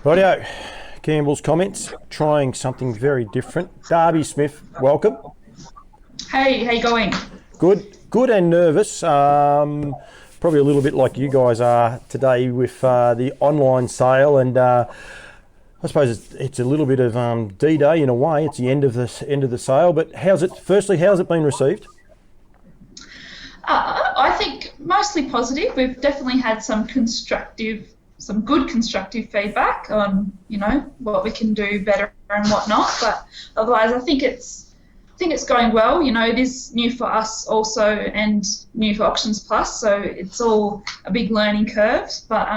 Rightio, Campbell's comments, trying something very different. Darby Smith, welcome. Hey, how you going? Good and nervous. Probably a little bit like you guys are today with the online sale, and I suppose it's a little bit of D-Day in a way. It's the end of the sale. But how's it been received? I think mostly positive. We've definitely had some good constructive feedback on, what we can do better and whatnot. But otherwise, I think it's going well. It is new for us also and new for AuctionsPlus, so it's all a big learning curve. But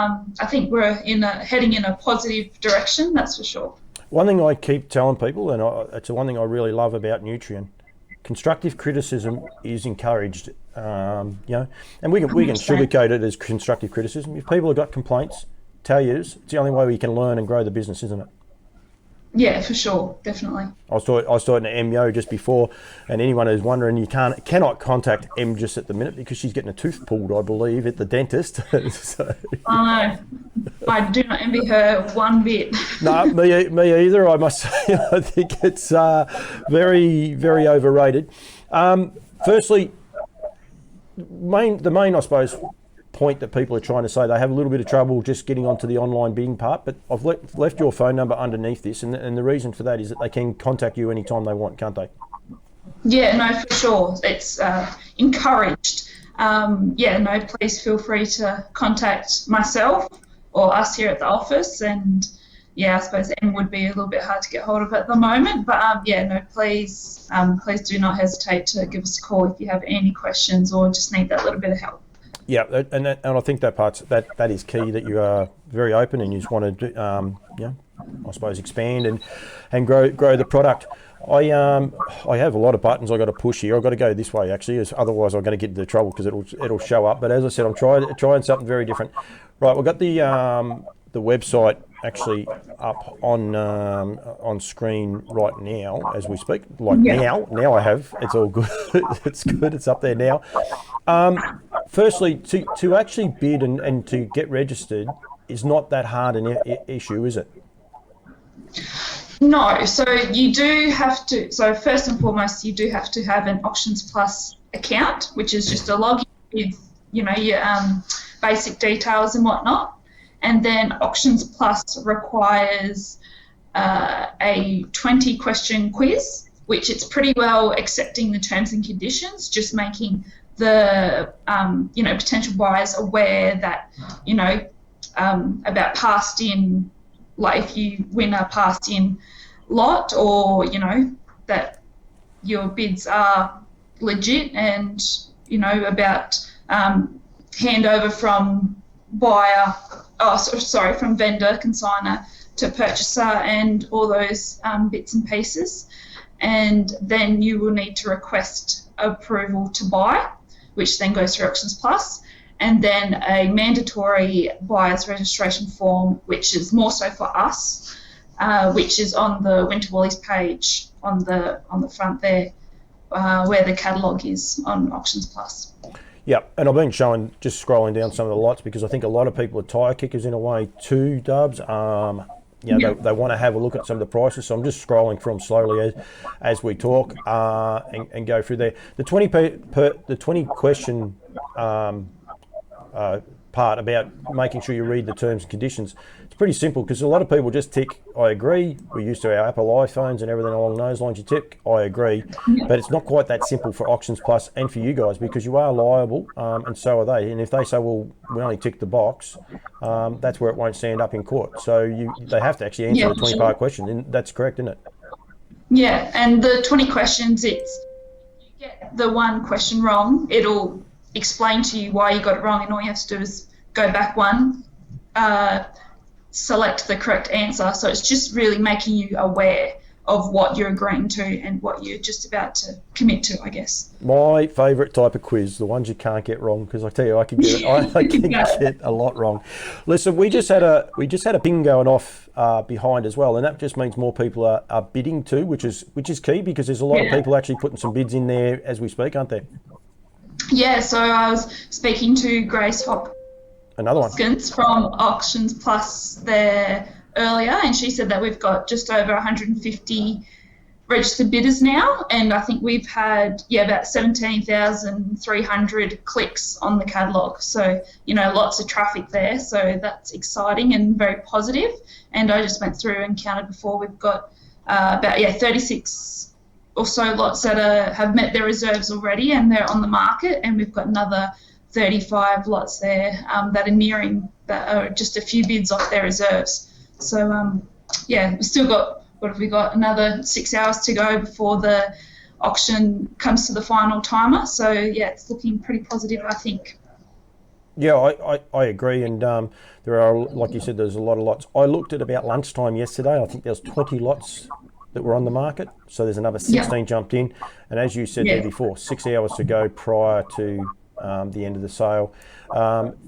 I think we're heading in a positive direction, that's for sure. One thing I keep telling people, and it's one thing I really love about Nutrien, constructive criticism is encouraged. And we can sugarcoat it as constructive criticism. If people have got complaints, tell you it's the only way we can learn and grow the business, isn't it? Yeah, for sure, definitely. I was talking to MYO just before, and anyone who's wondering, you cannot contact M just at the minute because she's getting a tooth pulled, I believe, at the dentist. So. I do not envy her one bit. No, me either. I must say, I think it's very, very overrated. Firstly, the main, I suppose, point that people are trying to say, they have a little bit of trouble just getting onto the online bidding part, but I've left your phone number underneath this, and the reason for that is that they can contact you anytime they want, can't they? Yeah, no, for sure. It's encouraged. Please feel free to contact myself or us here at the office, and I suppose M would be a little bit hard to get hold of at the moment, but please do not hesitate to give us a call if you have any questions or just need that little bit of help. Yeah, and I think that is key, that you are very open and you just want to, I suppose, expand and grow the product. I have a lot of buttons I got to push here. I've got to go this way actually, otherwise I'm going to get into trouble because it'll show up. But as I said, I'm trying something very different. Right, we've got the website actually up on screen right now as we speak. Now I have. It's all good. It's good. It's up there now. Firstly, to actually bid and to get registered is not that hard an issue, is it? No. So you do have to. So first and foremost, you do have to have an AuctionsPlus account, which is just a login with your basic details and whatnot. And then AuctionsPlus requires a 20-question quiz, which it's pretty well accepting the terms and conditions, just making the potential buyers aware that about passed in, like if you win a passed in lot, or that your bids are legit, and about handover from from vendor consigner to purchaser and all those bits and pieces. And then you will need to request approval to buy, which then goes through AuctionsPlus, and then a mandatory buyer's registration form, which is more so for us, which is on the Winter Woolies page on the front there, where the catalogue is on AuctionsPlus. Yeah, and I've been just scrolling down some of the lots because I think a lot of people are tyre kickers in a way too, Dubs. They want to have a look at some of the prices, so I'm just scrolling through them slowly as we talk and go through there. The 20 question part about making sure you read the terms and conditions, it's pretty simple because a lot of people just tick I agree. We're used to our Apple iPhones and everything along those lines. You tick I agree, but it's not quite that simple for AuctionsPlus and for you guys, because you are liable, and so are they. And if they say, well, we only tick the box, that's where it won't stand up in court. So they have to actually answer the 20-part question, and that's correct, isn't it? Yeah, and the 20 questions, you get the one question wrong, it'll explain to you why you got it wrong, and all you have to do is go back one, select the correct answer. So it's just really making you aware of what you're agreeing to and what you're just about to commit to, I guess. My favourite type of quiz, the ones you can't get wrong, because I tell you, I can get get a lot wrong. Listen, we just had a ping going off behind as well, and that just means more people are bidding too, which is key, because there's a lot of people actually putting some bids in there as we speak, aren't there? Yeah, so I was speaking to Grace Hopkins Another one from AuctionsPlus, their earlier, and she said that we've got just over 150 registered bidders now, and I think we've had about 17,300 clicks on the catalogue. So lots of traffic there. So that's exciting and very positive. And I just went through and counted before. We've got about 36 or so lots that have met their reserves already, and they're on the market. And we've got another 35 lots there that are nearing, that are just a few bids off their reserves. So we've still got, what have we got, another 6 hours to go before the auction comes to the final timer. So it's looking pretty positive, I think. Yeah, I agree, and there are, like you said, there's a lot of lots. I looked at about lunchtime yesterday. I think there's 20 lots that were on the market, so there's another 16 jumped in, and as you said there before, 6 hours to go prior to the end of the sale.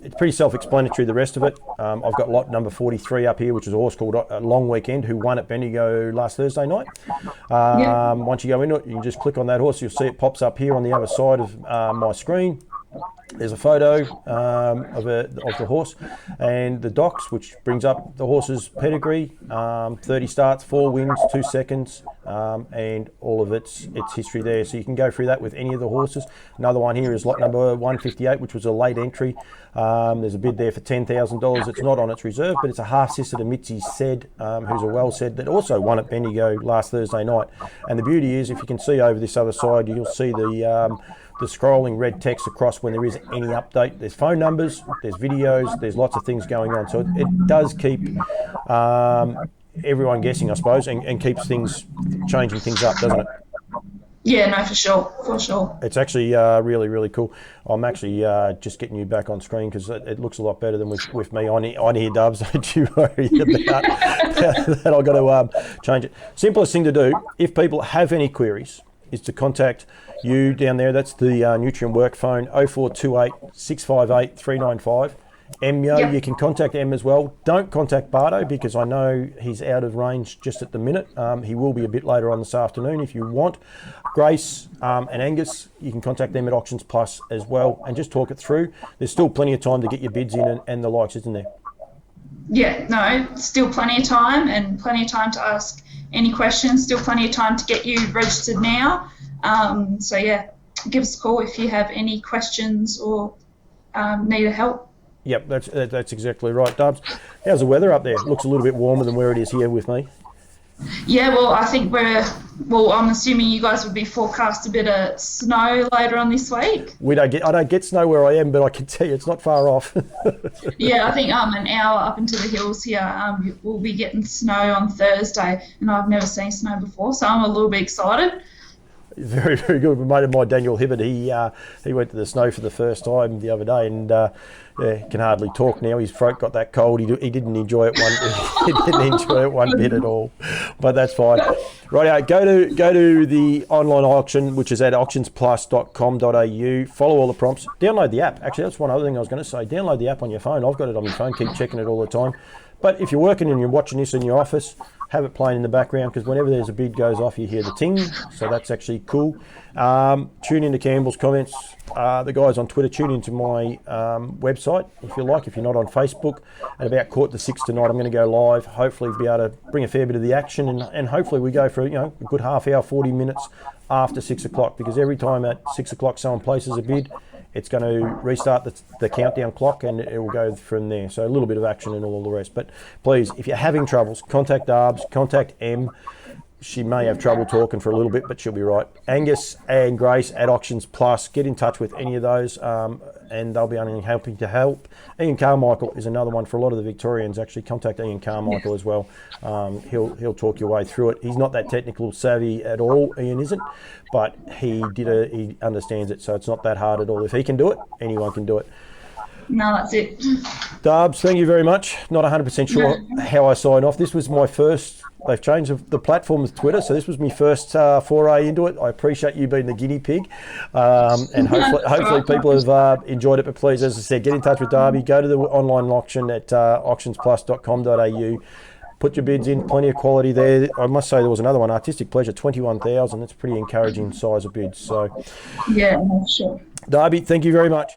It's pretty self-explanatory, the rest of it. I've got lot number 43 up here, which is a horse called Long Weekend, who won at Bendigo last Thursday night. Once you go into it, you can just click on that horse. You'll see it pops up here on the other side of my screen. There's a photo of the horse and the docs, which brings up the horse's pedigree, 30 starts, 4 wins, 2 seconds, and all of its history there. So you can go through that with any of the horses. Another one here is lot number 158, which was a late entry. There's a bid there for $10,000. It's not on its reserve, but it's a half sister to Mitzi Said, who's a well said that also won at Bendigo last Thursday night. And the beauty is, if you can see over this other side, you'll see the scrolling red text across when there is any update. There's phone numbers, there's videos, there's lots of things going on. So it does keep everyone guessing, I suppose, and keeps things, changing things up, doesn't it? Yeah, no, for sure. It's actually really, really cool. I'm actually just getting you back on screen because it looks a lot better than with me on here, Dubs. Don't you worry about that. I've got to change it. Simplest thing to do, if people have any queries, is to contact you down there. That's the Nutrien work phone, 0428 658 395. Emyo, you can contact Em as well. Don't contact Bardo because I know he's out of range just at the minute. He will be a bit later on this afternoon if you want. Grace and Angus, you can contact them at Auctions Plus as well and just talk it through. There's still plenty of time to get your bids in and the likes, isn't there? Yeah, no, still plenty of time and plenty of time to ask any questions, still plenty of time to get you registered now. Give us a call if you have any questions or need help. Yep, that's exactly right, Dubs. How's the weather up there? It looks a little bit warmer than where it is here with me. Yeah, well, I think I'm assuming you guys would be forecast a bit of snow later on this week. I don't get snow where I am, but I can tell you it's not far off. Yeah, I think an hour up into the hills here, we'll be getting snow on Thursday, and I've never seen snow before, so I'm a little bit excited. Very, very good. A mate of mine, Daniel Hibbert, he went to the snow for the first time the other day, and can hardly talk now. His throat got that cold. He didn't enjoy it one bit at all. But that's fine. Right, go to the online auction, which is at auctionsplus.com.au. Follow all the prompts. Download the app. Actually, that's one other thing I was going to say. Download the app on your phone. I've got it on my phone. Keep checking it all the time. But if you're working and you're watching this in your office, have it playing in the background because whenever there's a bid goes off, you hear the ting. So that's actually cool. Tune into Campbell's comments. The guys on Twitter, tune into my website if you like. If you're not on Facebook, at about 5:45 tonight, I'm going to go live. Hopefully, be able to bring a fair bit of the action, and hopefully we go for a good half hour, 40 minutes after 6 o'clock. Because every time at 6 o'clock someone places a bid, it's going to restart the countdown clock and it will go from there. So a little bit of action and all the rest. But please, if you're having troubles, contact Darbs, contact Em. She may have trouble talking for a little bit, but she'll be right. Angus and Grace at Auctions Plus, get in touch with any of those and they'll be only helping to help. Ian Carmichael is another one for a lot of the Victorians. Actually, contact Ian Carmichael as well. He'll talk your way through it. He's not that technical savvy at all, Ian isn't, but he understands it, so it's not that hard at all. If he can do it, anyone can do it. No, that's it. Darbs, thank you very much. Not 100% sure how I sign off. This was my first. They've changed the platform with Twitter, so this was my first foray into it. I appreciate you being the guinea pig, and hopefully people have enjoyed it. But please, as I said, get in touch with Darby. Go to the online auction at auctionsplus.com.au. Put your bids in, plenty of quality there. I must say there was another one, Artistic Pleasure, 21,000. That's a pretty encouraging size of bids. So, yeah, sure. Darby, thank you very much.